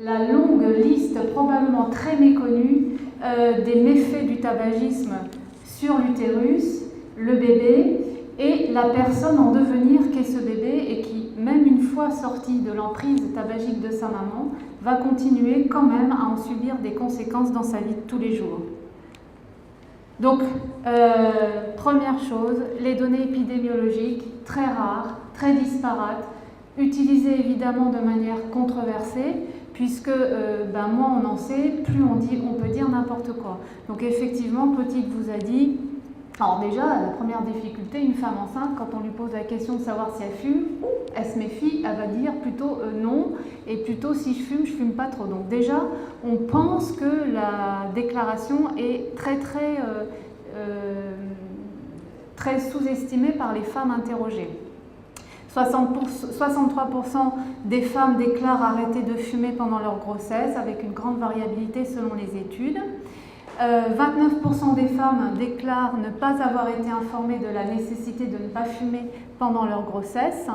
la longue liste, probablement très méconnue, des méfaits du tabagisme sur l'utérus, le bébé et la personne en devenir qu'est ce bébé et qui, même une fois sorti de l'emprise tabagique de sa maman, va continuer quand même à en subir des conséquences dans sa vie de tous les jours. Donc, première chose, les données épidémiologiques, très rares, très disparates, utilisées évidemment de manière controversée, puisque moins on en sait, plus on peut dire n'importe quoi. Donc effectivement, Clotilde vous a dit, alors déjà, la première difficulté, une femme enceinte, quand on lui pose la question de savoir si elle fume, elle se méfie, elle va dire plutôt non, et plutôt si je fume pas trop. Donc déjà, on pense que la déclaration est très sous-estimée par les femmes interrogées. 63% des femmes déclarent arrêter de fumer pendant leur grossesse, avec une grande variabilité selon les études. 29% des femmes déclarent ne pas avoir été informées de la nécessité de ne pas fumer pendant leur grossesse.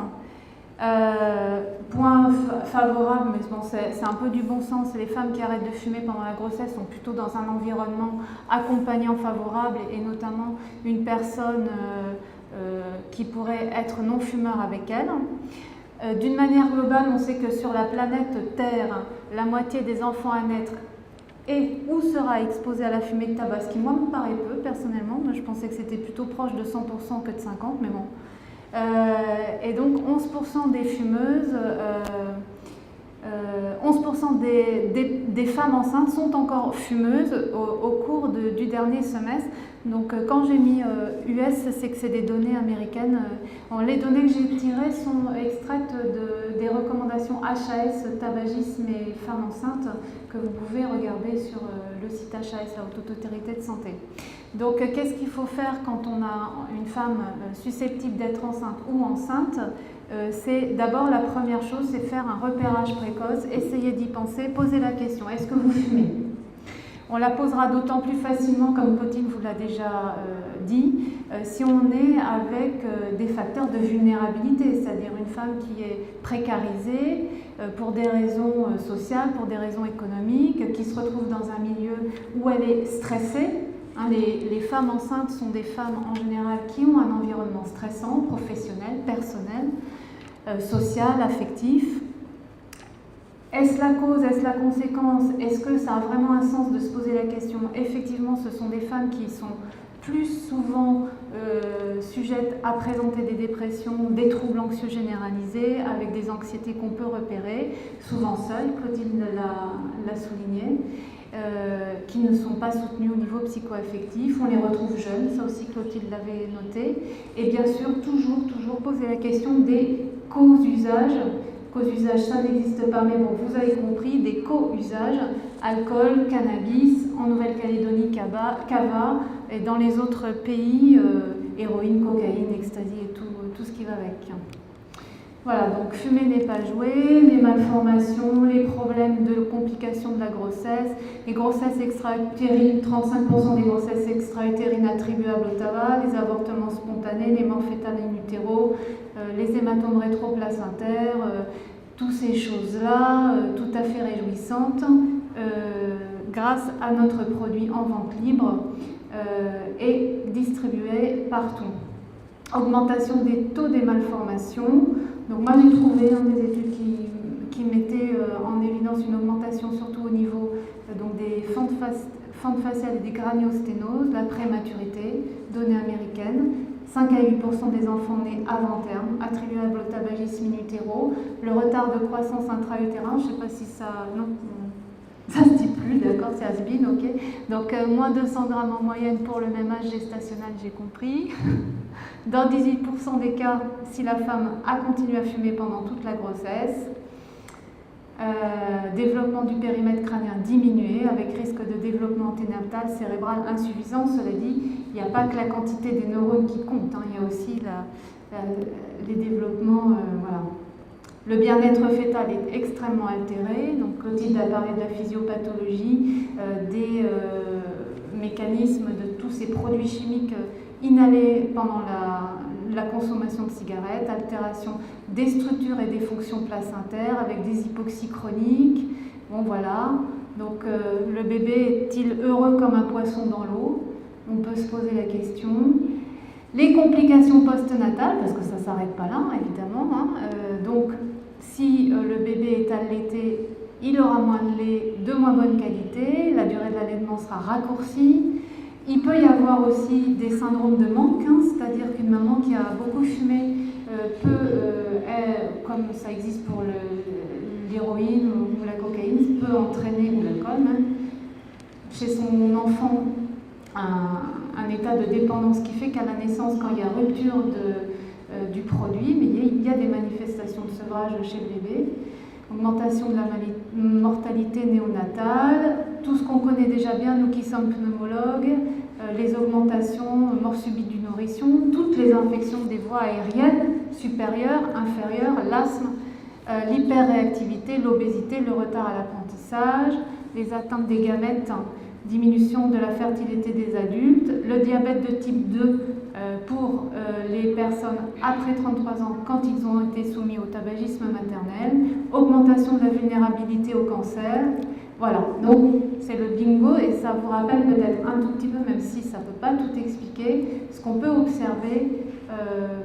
Point favorable, mais bon, c'est un peu du bon sens, les femmes qui arrêtent de fumer pendant la grossesse sont plutôt dans un environnement accompagnant favorable et notamment une personne qui pourrait être non-fumeur avec elle. D'une manière globale, on sait que sur la planète Terre, la moitié des enfants à naître est ou sera exposée à la fumée de tabac, ce qui moi me paraît peu personnellement. Moi, je pensais que c'était plutôt proche de 100% que de 50%, mais bon. Et donc 11% des fumeuses, 11% des femmes enceintes sont encore fumeuses au cours du dernier semestre. Donc quand j'ai mis US, c'est que c'est des données américaines. Les données que j'ai tirées sont extraites des recommandations HAS, tabagisme et femmes enceintes, que vous pouvez regarder sur le site HAS, la Haute Autorité de Santé. Donc qu'est-ce qu'il faut faire quand on a une femme susceptible d'être enceinte ou enceinte? C'est d'abord la première chose, c'est faire un repérage précoce, essayer d'y penser, poser la question, est-ce que vous fumez? On la posera d'autant plus facilement, comme Clotilde vous l'a déjà dit, si on est avec des facteurs de vulnérabilité, c'est-à-dire une femme qui est précarisée pour des raisons sociales, pour des raisons économiques, qui se retrouve dans un milieu où elle est stressée. Les femmes enceintes sont des femmes en général qui ont un environnement stressant, professionnel, personnel, social, affectif. Est-ce la cause, est-ce la conséquence? Est-ce que ça a vraiment un sens de se poser la question? Effectivement, ce sont des femmes qui sont plus souvent sujettes à présenter des dépressions, des troubles anxieux généralisés, avec des anxiétés qu'on peut repérer, souvent seules, Clotilde l'a souligné. Qui ne sont pas soutenus au niveau psycho-affectif. On les retrouve jeunes, ça aussi Clotilde l'avait noté. Et bien sûr, toujours poser la question des co-usages. Co-usages, ça n'existe pas, mais bon, vous avez compris, des co-usages, alcool, cannabis, en Nouvelle-Calédonie, cava, et dans les autres pays, héroïne, cocaïne, ecstasy et tout ce qui va avec. Voilà, donc fumer n'est pas joué, les malformations, les problèmes de complications de la grossesse, les grossesses extra-utérines, 35% des grossesses extra-utérines attribuables au tabac, les avortements spontanés, les morts fétales in utero, les hématomes rétroplacentaires, toutes ces choses-là, tout à fait réjouissantes, grâce à notre produit en vente libre et distribué partout. Augmentation des taux des malformations. Donc moi j'ai trouvé des études qui mettaient en évidence une augmentation surtout au niveau des fentes faciales et des craniosténoses, la prématurité, données américaines, 5 à 8% des enfants nés avant terme, attribuables au tabagisme in utero, le retard de croissance intra-utérin, je ne sais pas si ça... Non, ça se dit plus, d'accord, c'est has-been, ok. Donc moins 200 grammes en moyenne pour le même âge gestationnel, j'ai compris. Dans 18% des cas, si la femme a continué à fumer pendant toute la grossesse. Développement du périmètre crânien diminué, avec risque de développement anténatal cérébral insuffisant. Cela dit, il n'y a pas que la quantité des neurones qui compte, il y a aussi les développements, voilà. Le bien-être fœtal est extrêmement altéré, donc Clotilde a parlé de la physiopathologie, des mécanismes de tous ces produits chimiques inhalés pendant la consommation de cigarettes, altération des structures et des fonctions placentaires avec des hypoxies chroniques, Bon voilà, donc le bébé est-il heureux comme un poisson dans l'eau? On peut se poser la question. Les complications postnatales, parce que ça ne s'arrête pas là, évidemment. Donc, si le bébé est allaité, il aura moins de lait de moins bonne qualité, la durée de l'allaitement sera raccourcie. Il peut y avoir aussi des syndromes de manque, c'est-à-dire qu'une maman qui a beaucoup fumé comme ça existe pour l'héroïne ou la cocaïne, peut entraîner, ou l'alcool même, chez son enfant un état de dépendance qui fait qu'à la naissance, quand il y a rupture du produit, mais il y a des manifestations de sevrage chez le bébé, augmentation de la mortalité néonatale, tout ce qu'on connaît déjà bien, nous qui sommes pneumologues, les augmentations, mort subite du nourrisson, toutes les infections des voies aériennes, supérieures, inférieures, l'asthme, l'hyperréactivité, l'obésité, le retard à l'apprentissage, les atteintes des gamètes, diminution de la fertilité des adultes, le diabète de type 2 pour les personnes après 33 ans quand ils ont été soumis au tabagisme maternel, augmentation de la vulnérabilité au cancer. Voilà, donc c'est le bingo et ça vous rappelle peut-être un tout petit peu, même si ça ne peut pas tout expliquer, ce qu'on peut observer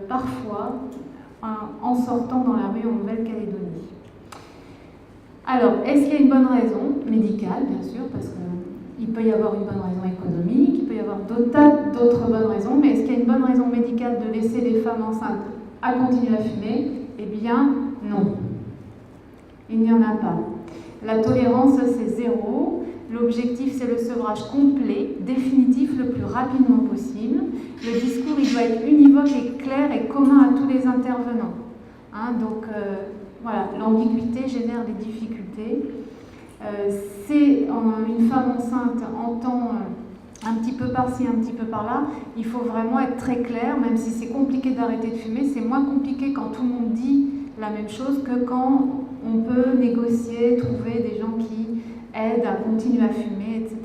parfois en sortant dans la rue en Nouvelle-Calédonie. Alors, est-ce qu'il y a une bonne raison médicale, bien sûr, parce qu'il peut y avoir une bonne raison économique, il peut y avoir d'autres bonnes raisons, mais est-ce qu'il y a une bonne raison médicale de laisser les femmes enceintes à continuer à fumer? Eh bien, non. Il n'y en a pas. La tolérance, c'est 0. L'objectif, c'est le sevrage complet, définitif, le plus rapidement possible. Le discours, il doit être univoque et clair et commun à tous les intervenants. Donc, voilà, l'ambiguïté génère des difficultés. C'est une femme enceinte entend un petit peu par-ci, un petit peu par-là. Il faut vraiment être très clair, même si c'est compliqué d'arrêter de fumer. C'est moins compliqué quand tout le monde dit la même chose que quand on peut négocier, trouver des gens qui aident à continuer à fumer, etc.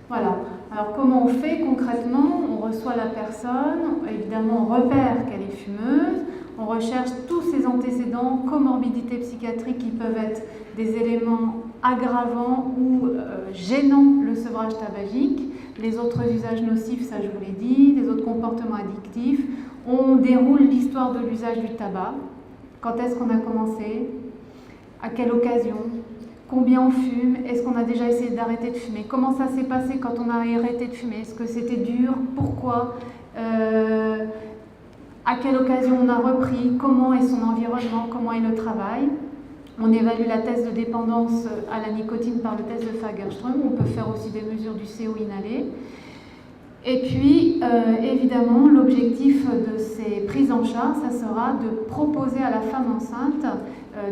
Voilà. Alors comment on fait concrètement? On reçoit la personne, évidemment on repère qu'elle est fumeuse, on recherche tous ses antécédents, comorbidités psychiatriques qui peuvent être des éléments aggravants ou gênant le sevrage tabagique, les autres usages nocifs, ça je vous l'ai dit, les autres comportements addictifs. On déroule l'histoire de l'usage du tabac. Quand est-ce qu'on a commencé? À quelle occasion? Combien on fume? Est-ce qu'on a déjà essayé d'arrêter de fumer? Comment ça s'est passé quand on a arrêté de fumer? Est-ce que c'était dur? Pourquoi? À quelle occasion on a repris? Comment est son environnement? Comment est le travail? On évalue la thèse de dépendance à la nicotine par le test de Fagerström. On peut faire aussi des mesures du CO inhalé. Et puis, évidemment, l'objectif de ces prises en charge, ça sera de proposer à la femme enceinte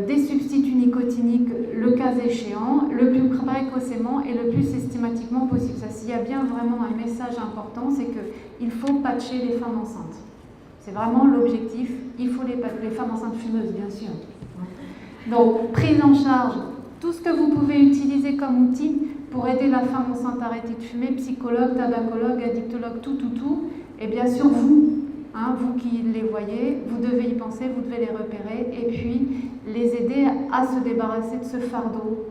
des substituts nicotiniques, le cas échéant, le plus précocement et le plus systématiquement possible. Ça, s'il y a bien vraiment un message important, c'est qu'il faut patcher les femmes enceintes. C'est vraiment l'objectif. Il faut les femmes enceintes fumeuses, bien sûr. Donc, prise en charge, tout ce que vous pouvez utiliser comme outil pour aider la femme enceinte à arrêter de fumer, psychologue, tabacologue, addictologue, tout, et bien sûr vous, vous qui les voyez, vous devez y penser, vous devez les repérer et puis les aider à se débarrasser de ce fardeau.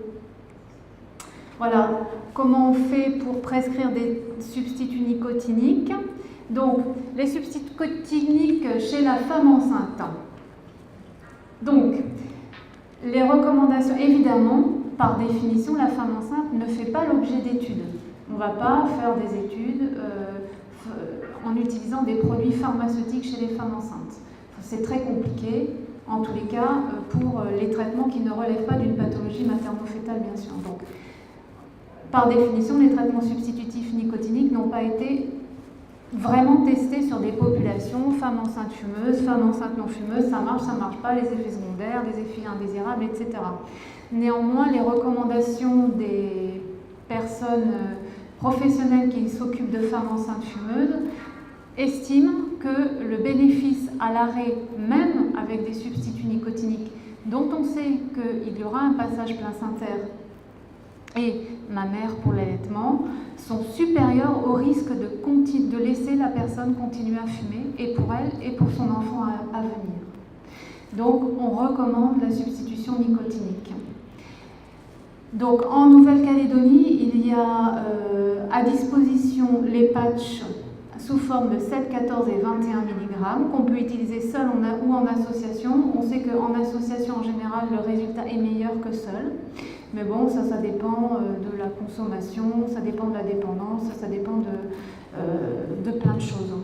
Voilà, comment on fait pour prescrire des substituts nicotiniques? Donc, les substituts nicotiniques chez la femme enceinte. Donc, les recommandations, évidemment, par définition, la femme enceinte ne fait pas l'objet d'études. On ne va pas faire des études en utilisant des produits pharmaceutiques chez les femmes enceintes. C'est très compliqué, en tous les cas, pour les traitements qui ne relèvent pas d'une pathologie materno-fœtale, bien sûr. Donc, par définition, les traitements substitutifs nicotiniques n'ont pas été vraiment testés sur des populations, femmes enceintes fumeuses, femmes enceintes non fumeuses, ça marche pas, les effets secondaires, les effets indésirables, etc. Néanmoins, les recommandations des personnes professionnelles qui s'occupent de femmes enceintes fumeuses estiment que le bénéfice à l'arrêt, même avec des substituts nicotiniques, dont on sait qu'il y aura un passage placentaire et mammaire pour l'allaitement, sont supérieurs au risque de laisser la personne continuer à fumer, et pour elle et pour son enfant à venir. Donc, on recommande la substitution nicotinique. Donc en Nouvelle-Calédonie, il y a à disposition les patchs sous forme de 7, 14 et 21 mg qu'on peut utiliser seul ou en association. On sait qu'en association, en général, le résultat est meilleur que seul. Mais bon, ça dépend de la consommation, ça dépend de la dépendance, ça dépend de plein de choses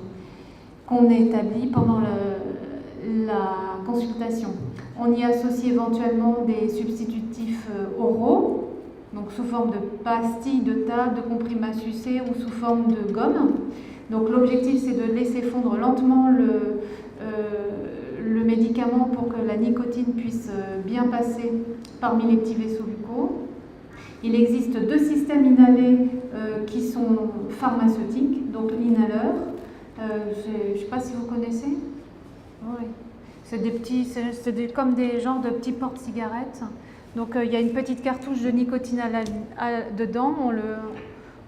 qu'on établit pendant la consultation. On y associe éventuellement des substitutifs oraux, donc sous forme de pastilles, de tables, de comprimés à sucer ou sous forme de gomme. Donc l'objectif, c'est de laisser fondre lentement le médicament pour que la nicotine puisse bien passer parmi les petits vaisseaux buccaux. Il existe 2 systèmes inhalés qui sont pharmaceutiques, donc l'inhaleur. Je ne sais pas si vous connaissez. Oui. C'est des petits, comme des genres de petits porte-cigarettes. Donc il y a une petite cartouche de nicotine dedans,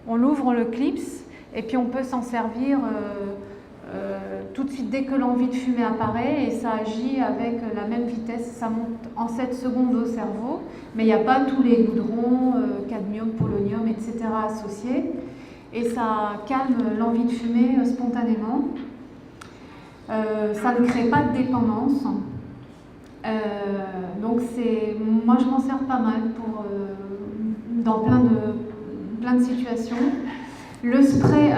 on l'ouvre, on le clipse, et puis on peut s'en servir tout de suite dès que l'envie de fumer apparaît, et ça agit avec la même vitesse, ça monte en 7 secondes au cerveau, mais il n'y a pas tous les goudrons, cadmium, polonium, etc. associés, et ça calme l'envie de fumer spontanément. Ça ne crée pas de dépendance. Donc moi je m'en sers pas mal dans plein de situations. Le spray,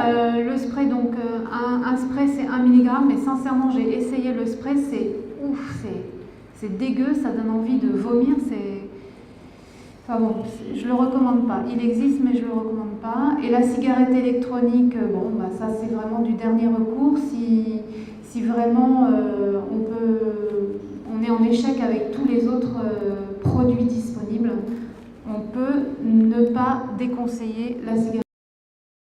donc un spray c'est 1 mg, mais sincèrement j'ai essayé le spray, c'est dégueu, ça donne envie de vomir, enfin bon, je le recommande pas. Il existe mais je le recommande pas. Et la cigarette électronique, bon bah ça c'est vraiment du dernier recours si vraiment on est en échec avec tous les autres produits disponibles, on peut ne pas déconseiller la cigarette.